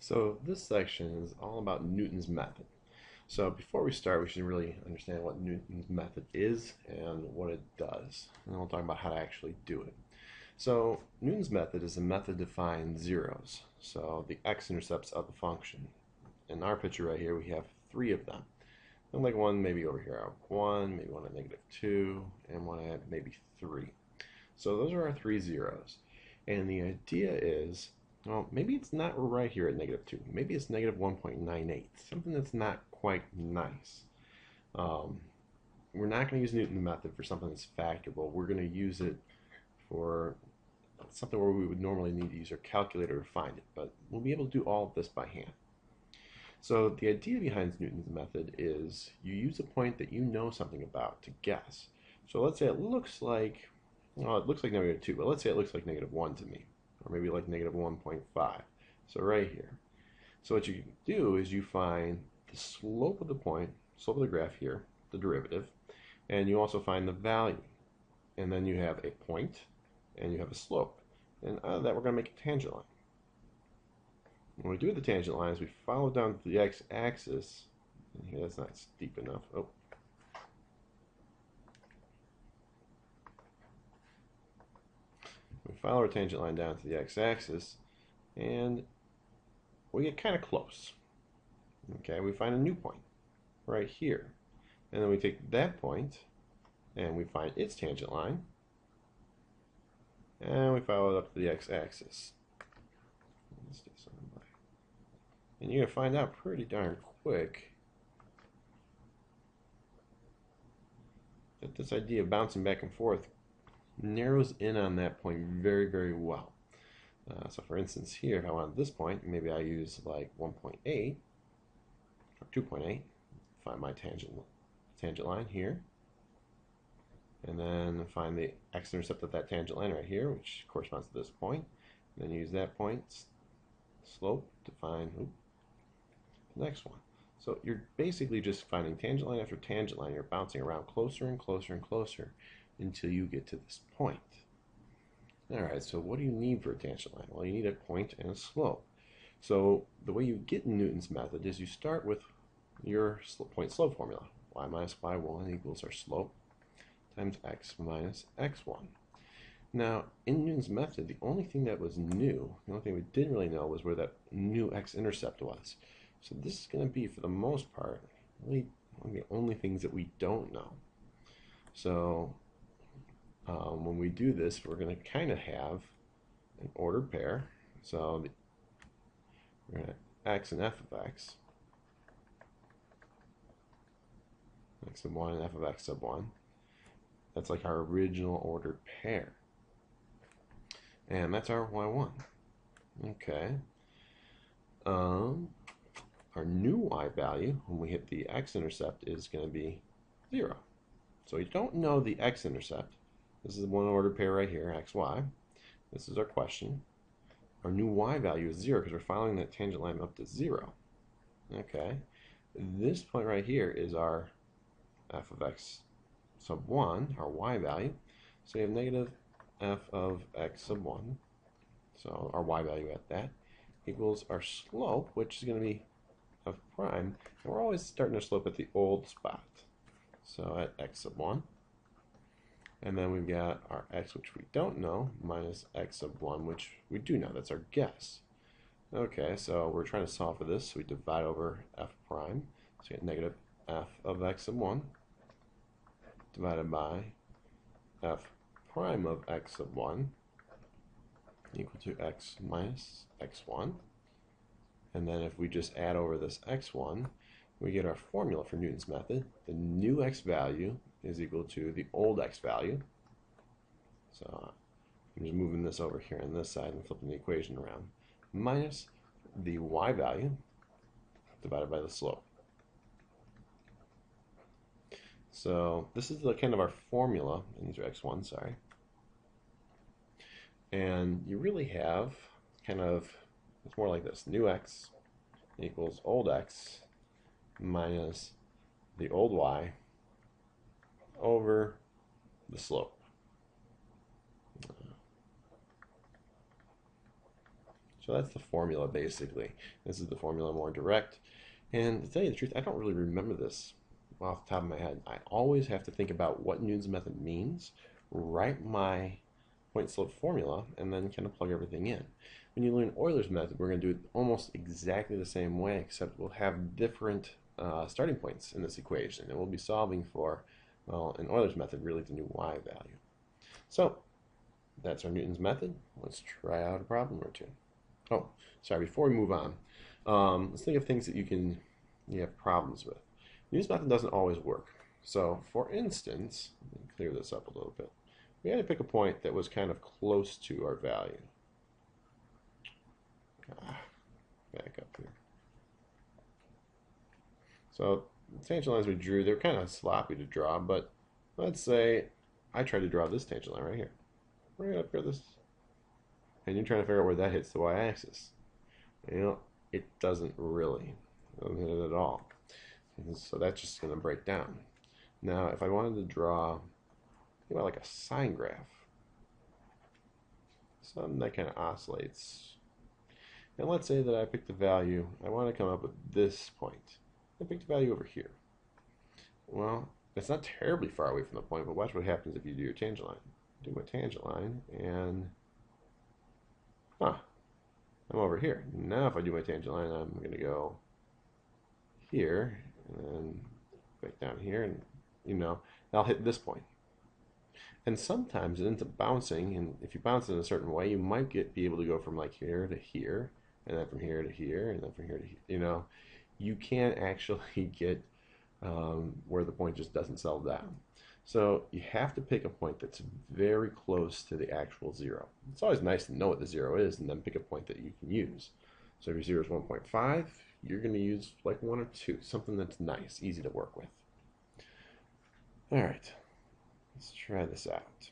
So this section is all about Newton's method. So before we start, we should really understand what Newton's method is and what it does. And then we'll talk about how to actually do it. So Newton's method is a method to find zeros. So the x-intercepts of the function. In our picture right here, we have three of them. And like one maybe over here at 1, maybe one at -2, and one at maybe 3. So those are our three zeros. And the idea is, well, maybe it's not right here at -2. Maybe it's -1.98, something that's not quite nice. Um, we're not going to use Newton's method for something that's factorable. We're going to use it for something where we would normally need to use our calculator to find it, but we'll be able to do all of this by hand. So the idea behind Newton's method is you use a point that you know something about to guess. So let's say it looks like, well, it looks like -2, but let's say it looks like -1 to me, or maybe like -1.5. So right here. So what you do is you find the slope of the point, slope of the graph here, the derivative, and you also find the value. And then you have a point, and you have a slope. And out of that, we're going to make a tangent line. When we do the tangent lines, we follow down the x-axis. Here, that's not steep enough. Oh. We follow our tangent line down to the x-axis, and we get kind of close. Okay, we find a new point right here. And then we take that point, and we find its tangent line, and we follow it up to the x-axis. And you're going to find out pretty darn quick that this idea of bouncing back and forth narrows in on that point very, very well. So for instance here, if I wanted this point, maybe I use like 1.8 or 2.8, find my tangent line here, and then find the x-intercept of that tangent line right here, which corresponds to this point, and then use that point's slope to find the next one. So you're basically just finding tangent line after tangent line. You're bouncing around closer and closer and closer until you get to this point. Alright, so what do you need for a tangent line? Well, you need a point and a slope. So the way you get in Newton's method is you start with your point slope formula. Y minus y1 equals our slope times x minus x1. Now, in Newton's method, the only thing that was new, the only thing we didn't really know was where that new x-intercept was. So this is going to be, for the most part, really one of the only things that we don't know. So when we do this, we're going to kind of have an ordered pair. So we're going to x and f of x, x sub 1 and f of x sub 1. That's like our original ordered pair. And that's our y1. Okay. Our new y value, when we hit the x-intercept, is going to be 0. So we don't know the x-intercept. This is one ordered pair right here, xy. This is our question. Our new y value is 0 because we're following that tangent line up to 0. Okay. This point right here is our f of x sub 1, our y value. So we have negative f of x sub 1, so our y value at that, equals our slope, which is going to be f prime, and we're always starting our slope at the old spot, so at x sub 1. And then we've got our x, which we don't know, minus x sub 1, which we do know. That's our guess. Okay, so we're trying to solve for this, so we divide over f prime, so we get negative f of x sub 1 divided by f prime of x sub 1 equal to x minus x1. And then if we just add over this x1, we get our formula for Newton's method. The new x value is equal to the old x value. So I'm just moving this over here on this side and flipping the equation around. Minus the y value divided by the slope. So this is the kind of our formula, and these are x1, sorry. And you really have kind of, it's more like this, new x equals old x minus the old y over the slope. So that's the formula basically. This is the formula more direct. And to tell you the truth, I don't really remember this off the top of my head. I always have to think about what Newton's method means, write my point slope formula, and then kind of plug everything in. When you learn Euler's method, we're going to do it almost exactly the same way, except we'll have different starting points in this equation, and we'll be solving for, well, in Euler's method, really the new y value. So that's our Newton's method. Let's try out a problem or two. Oh, sorry, before we move on, let's think of things that you have problems with. Newton's method doesn't always work. So for instance, let me clear this up a little bit. We had to pick a point that was kind of close to our value. Back up here. So the tangent lines we drew, they're kind of sloppy to draw, but let's say I try to draw this tangent line right here. Right up here, this, and you're trying to figure out where that hits the y-axis. You know, it doesn't hit it at all. And so that's just going to break down. Now, if I wanted to draw, think about like a sine graph, something that kind of oscillates. And let's say that I pick the value, I want to come up with this point. I pick the value over here. Well, it's not terribly far away from the point, but watch what happens if you do your tangent line. Do my tangent line, and I'm over here. Now if I do my tangent line, I'm going to go here, and then back down here, and I'll hit this point. And sometimes it ends up bouncing, and if you bounce it in a certain way, you might be able to go from like here to here, and then from here to here, and then from here to here. You can't actually get where the point just doesn't settle down. So you have to pick a point that's very close to the actual zero. It's always nice to know what the zero is and then pick a point that you can use. So if your zero is 1.5, you're going to use like 1 or 2, something that's nice, easy to work with. All right, let's try this out.